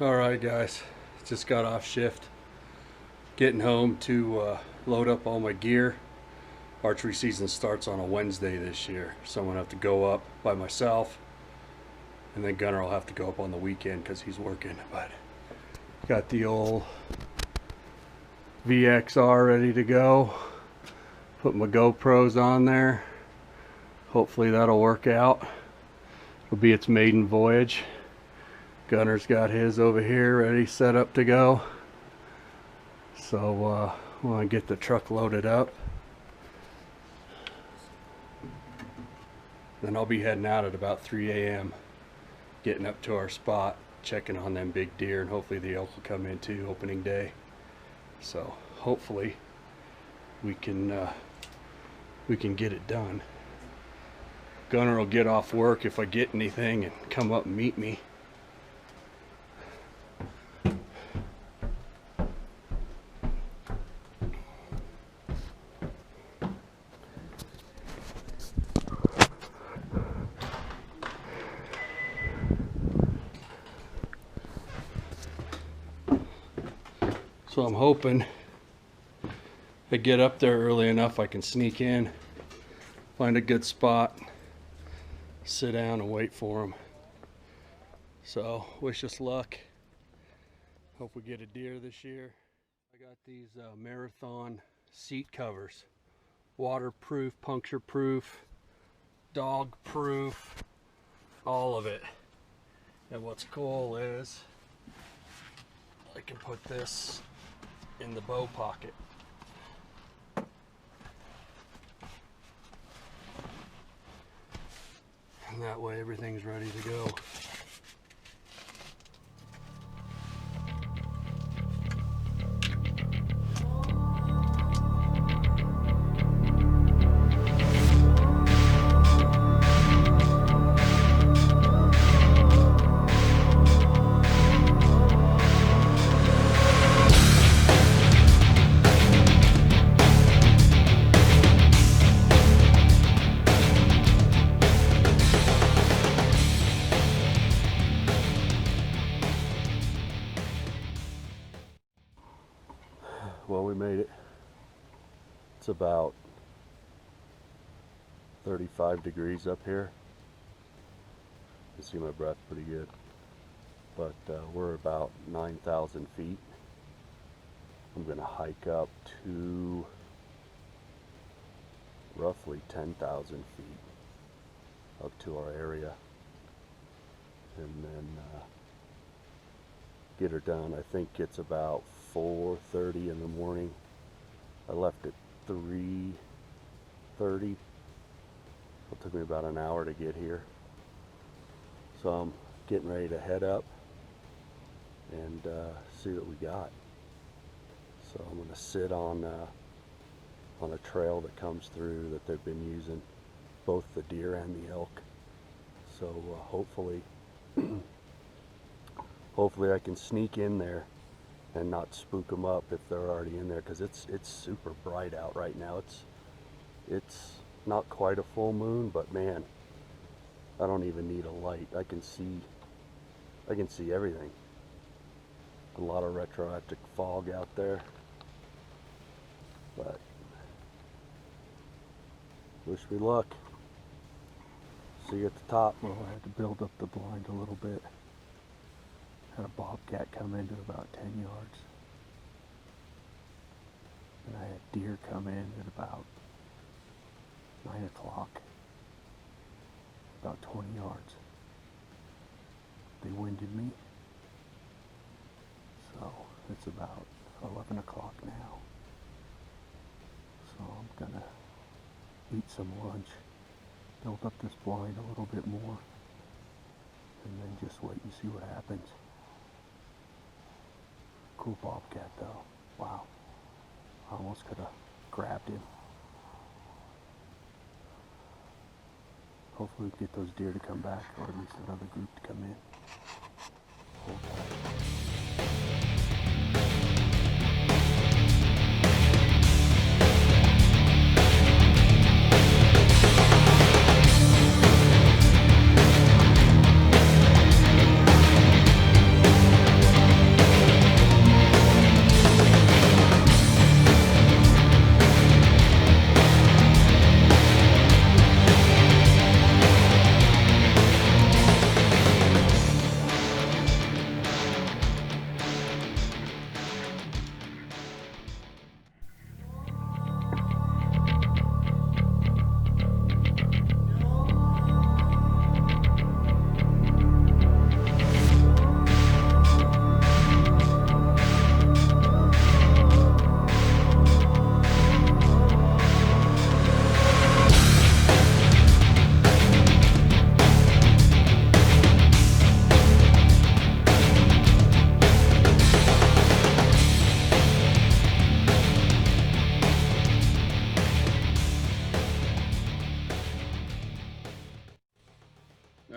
Alright guys, just got off shift, getting home to load up all my gear. Archery season starts on a Wednesday this year, so I'm going to have to go up by myself, and then Gunner will have to go up on the weekend because he's working. But got the old VXR ready to go, put my GoPros on there, hopefully that'll work out. It'll be its maiden voyage. Gunner's got his over here ready, set up to go. So when I get the truck loaded up, then I'll be heading out at about 3 a.m. getting up to our spot, checking on them big deer, and hopefully the elk will come in too, opening day. So hopefully we can get it done. Gunner will get off work if I get anything and come up and meet me. So I'm hoping I get up there early enough I can sneak in, find a good spot, sit down and wait for him. So wish us luck. Hope we get a deer this year. I got these Marathon seat covers, waterproof, puncture proof, dog proof, all of it. And what's cool is I can put this in the bow pocket. And that way everything's ready to go. Well, we made it. It's about 35 degrees up here. You can see my breath pretty good. But we're about 9,000 feet. I'm going to hike up to roughly 10,000 feet up to our area. And then get her done. I think it's about 4:30 in the morning. I left at 3:30. It took me about an hour to get here. So I'm getting ready to head up and see what we got. So I'm going to sit on a trail that comes through that they've been using, both the deer and the elk. So hopefully I can sneak in there and not spook them up if they're already in there, because it's super bright out right now. It's not quite a full moon, but man, I don't even need a light. I can see everything. A lot of retroactive fog out there, but wish me luck. See you at the top. Well, I had to build up the blind a little bit. Had a bobcat come into about 10 yards. And I had deer come in at about 9 o'clock, about 20 yards. They winded me. So it's about 11 o'clock now. So I'm gonna eat some lunch, build up this blind a little bit more, and then just wait and see what happens. Cool bobcat though. Wow. I almost could have grabbed him. Hopefully we get those deer to come back, or at least another group to come in. Hold tight.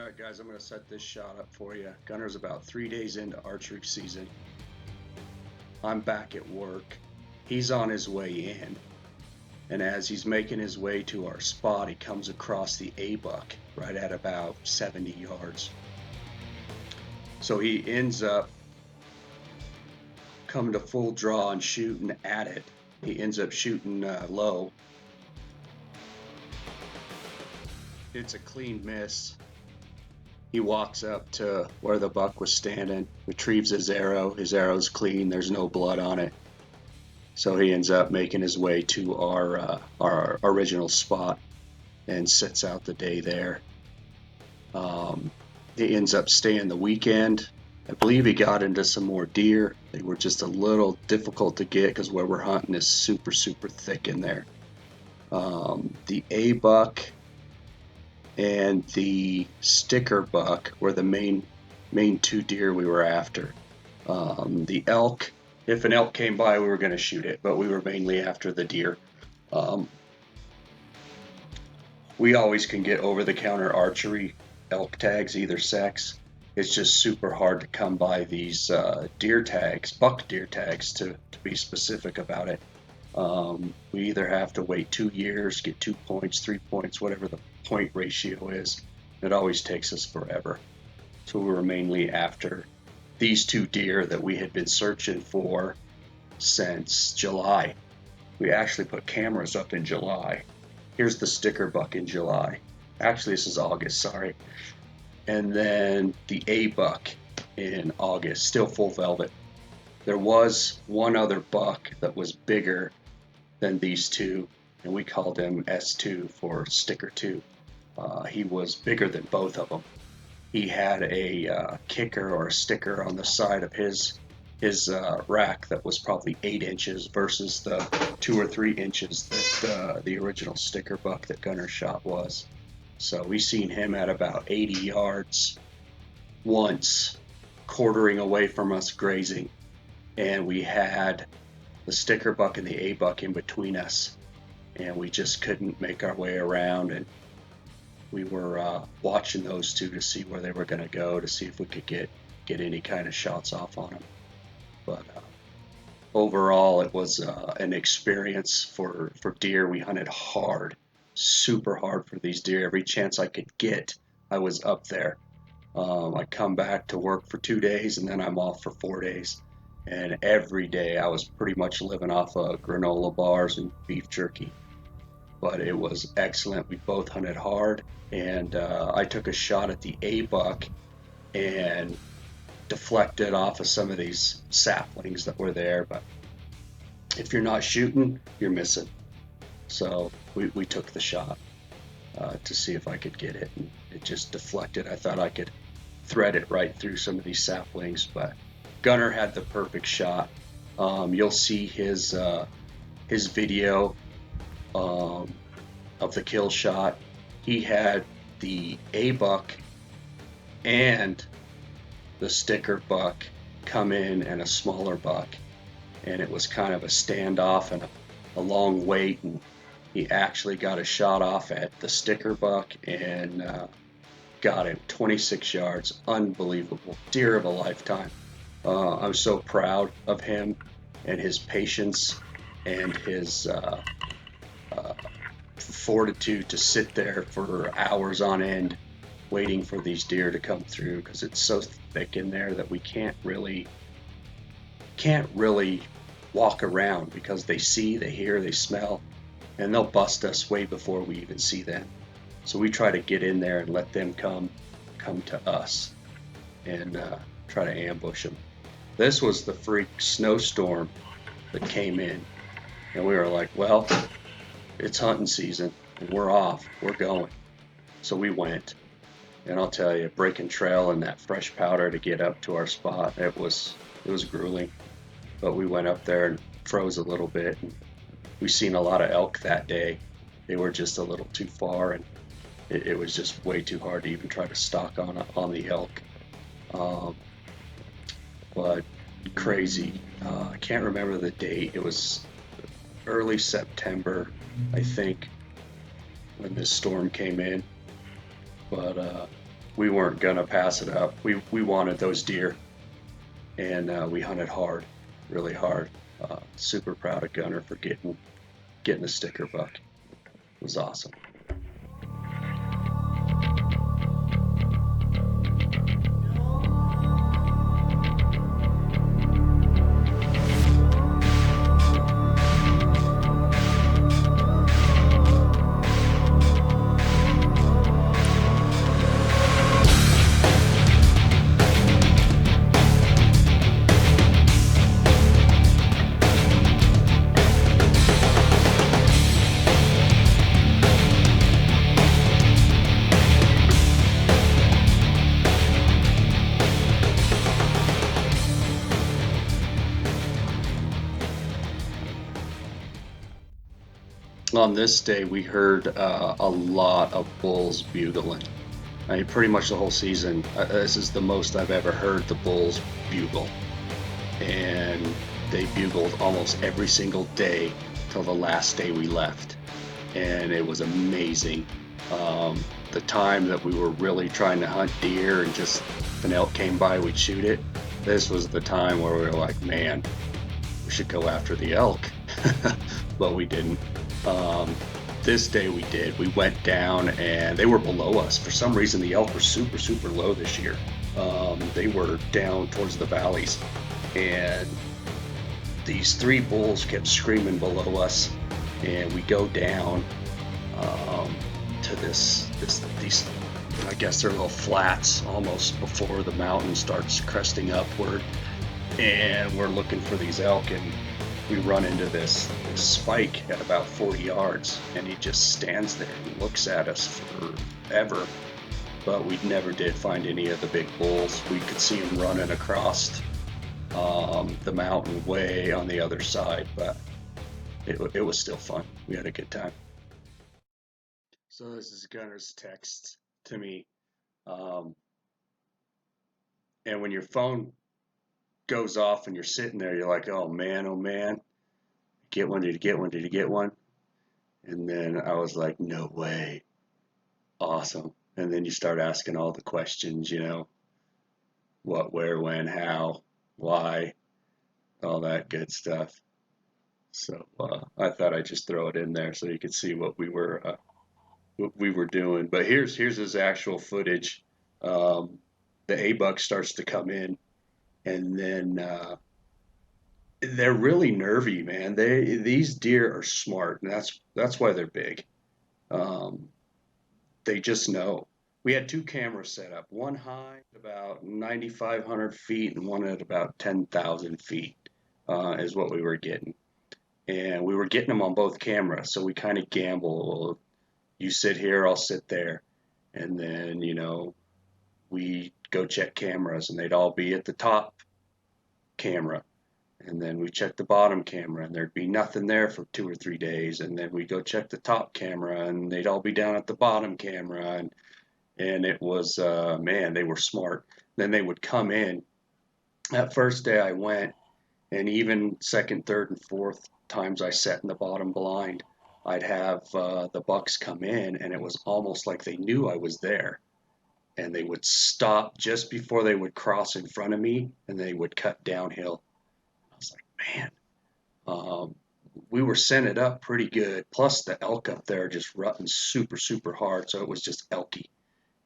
Alright guys, I'm going to set this shot up for you. Gunner's about 3 days into archery season. I'm back at work. He's on his way in. And as he's making his way to our spot, he comes across the A-buck right at about 70 yards. So he ends up coming to full draw and shooting at it. He ends up shooting low. It's a clean miss. He walks up to where the buck was standing, retrieves his arrow. His arrow's clean, there's no blood on it. So he ends up making his way to our original spot and sits out the day there. He ends up staying the weekend. I believe he got into some more deer. They were just a little difficult to get because where we're hunting is super, super thick in there. The A-buck and the sticker buck were the main two deer we were after. The elk, if an elk came by, we were going to shoot it, but we were mainly after the deer. We always can get over-the-counter archery elk tags, either sex. It's just super hard to come by these deer tags, buck deer tags, to be specific about it. We either have to wait 2 years, get 2 points, 3 points, whatever the point ratio is. It always takes us forever. So we were mainly after these 2 deer that we had been searching for since July. We actually put cameras up in July. Here's the sticker buck in July. Actually, this is August, sorry. And then the A-buck in August, still full velvet. There was one other buck that was bigger than these 2, and we called him S2 for sticker 2. He was bigger than both of them. He had a kicker or a sticker on the side of his rack that was probably 8 inches versus the 2 or 3 inches that the original sticker buck that Gunner shot was. So we seen him at about 80 yards once, quartering away from us grazing, and we had the sticker buck and the A-buck in between us, and we just couldn't make our way around, and we were watching those 2 to see where they were going to go, to see if we could get any kind of shots off on them. But overall, it was an experience for deer. We hunted hard, super hard for these deer. Every chance I could get, I was up there. I come back to work for 2 days, and then I'm off for 4 days. And every day I was pretty much living off of granola bars and beef jerky. But it was excellent. We both hunted hard, and I took a shot at the A-buck and deflected off of some of these saplings that were there. But if you're not shooting, you're missing. So we took the shot to see if I could get it, and it just deflected. I thought I could thread it right through some of these saplings, but Gunner had the perfect shot. You'll see his video of the kill shot. He had the A-buck and the sticker buck come in and a smaller buck, and it was kind of a standoff and a long wait, and he actually got a shot off at the sticker buck and got him 26 yards. Unbelievable. Deer of a lifetime. I'm so proud of him and his patience and his fortitude to sit there for hours on end waiting for these deer to come through, because it's so thick in there that we can't really walk around, because they see, they hear, they smell, and they'll bust us way before we even see them. So we try to get in there and let them come to us and try to ambush them. This was the freak snowstorm that came in, and we were like, well, it's hunting season and we're off, we're going. So we went, and I'll tell you, breaking trail and that fresh powder to get up to our spot, it was grueling. But we went up there and froze a little bit, and we seen a lot of elk that day. They were just a little too far, and it was just way too hard to even try to stalk on the elk. But crazy. I can't remember the date. It was early September, I think, when this storm came in. But we weren't gonna pass it up. We wanted those deer, and we hunted hard, really hard. Super proud of Gunner for getting a sticker buck. It was awesome. On this day, we heard a lot of bulls bugling. I mean, pretty much the whole season. This is the most I've ever heard the bulls bugle, and they bugled almost every single day till the last day we left, and it was amazing. The time that we were really trying to hunt deer and just if an elk came by, we'd shoot it. This was the time where we were like, man, we should go after the elk, but we didn't. Um, this day we did. We went down and they were below us. For some reason, the elk were super, super low this year. They were down towards the valleys, and these three bulls kept screaming below us. And we go down to these. I guess they're little flats almost before the mountain starts cresting upward, and we're looking for these elk, and we run into this spike at about 40 yards, and he just stands there and looks at us forever. But we never did find any of the big bulls. We could see him running across the mountain way on the other side, but it was still fun. We had a good time. So this is Gunner's text to me. Um, and when your phone goes off and you're sitting there, you're like, oh man, get one, did you get one, did you get one? And then I was like, no way, awesome. And then you start asking all the questions, what, where, when, how, why, all that good stuff. So I thought I'd just throw it in there so you could see what we were doing. But here's his actual footage. Um, the A buck starts to come in, and then they're really nervy, man. These deer are smart, and that's why they're big. Um, they just know. We had two cameras set up, one high at about 9,500 feet and one at about 10,000 feet is what we were getting. And we were getting them on both cameras, so we kind of gamble. You sit here, I'll sit there. And then, we go check cameras, and they'd all be at the top camera. And then we check the bottom camera, and there'd be nothing there for 2 or 3 days. And then we go check the top camera, and they'd all be down at the bottom camera. And it was, man, they were smart. Then they would come in. That first day I went, and even second, third, and fourth times I sat in the bottom blind, I'd have the bucks come in, and it was almost like they knew I was there. And they would stop just before they would cross in front of me, and they would cut downhill. I was like, man, um, we were sending it up pretty good. Plus, the elk up there just rutting super, super hard, so it was just elky.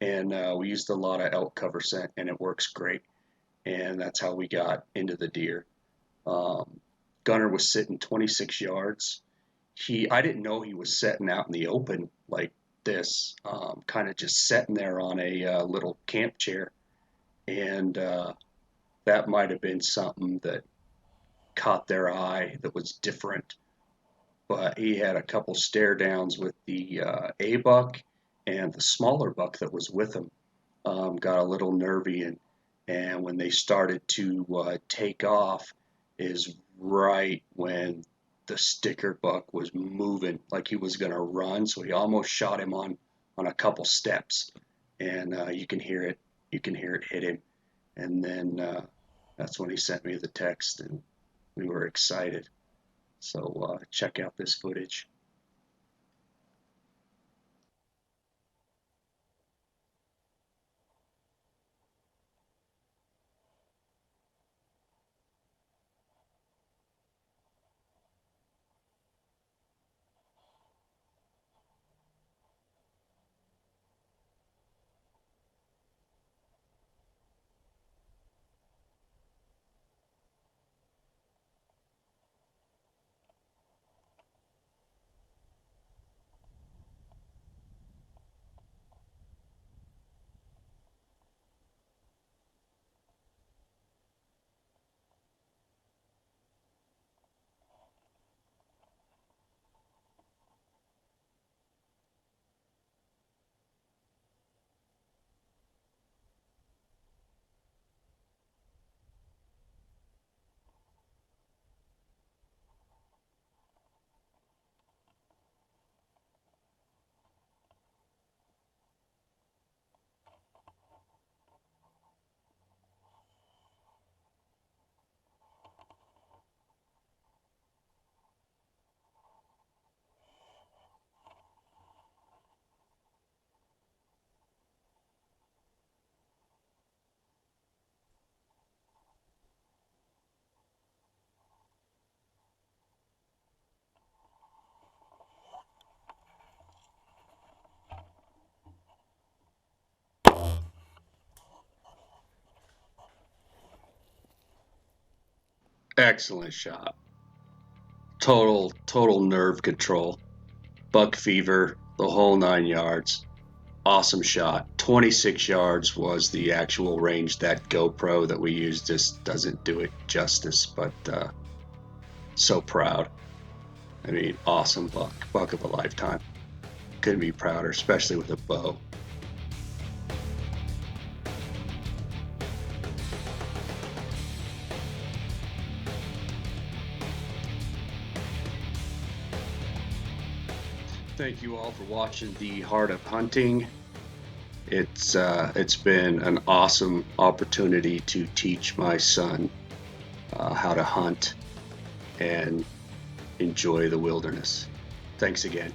And we used a lot of elk cover scent, and it works great. And that's how we got into the deer. Um, Gunner was sitting 26 yards. I didn't know he was setting out in the open like this, kind of just sitting there on a little camp chair, and that might have been something that caught their eye that was different. But he had a couple stare downs with the A buck, and the smaller buck that was with him got a little nervy, and when they started to take off is right when the sticker buck was moving like he was going to run, so he almost shot him on a couple steps, and you can hear it hit him, and then that's when he sent me the text, and we were excited. So check out this footage. Excellent shot. Total nerve control. Buck fever, the whole 9 yards. Awesome shot. 26 yards was the actual range. That GoPro that we used just doesn't do it justice, but so proud. I mean, awesome buck of a lifetime. Couldn't be prouder, especially with a bow. Thank you all for watching The Heart of Hunting. It's been an awesome opportunity to teach my son how to hunt and enjoy the wilderness. Thanks again.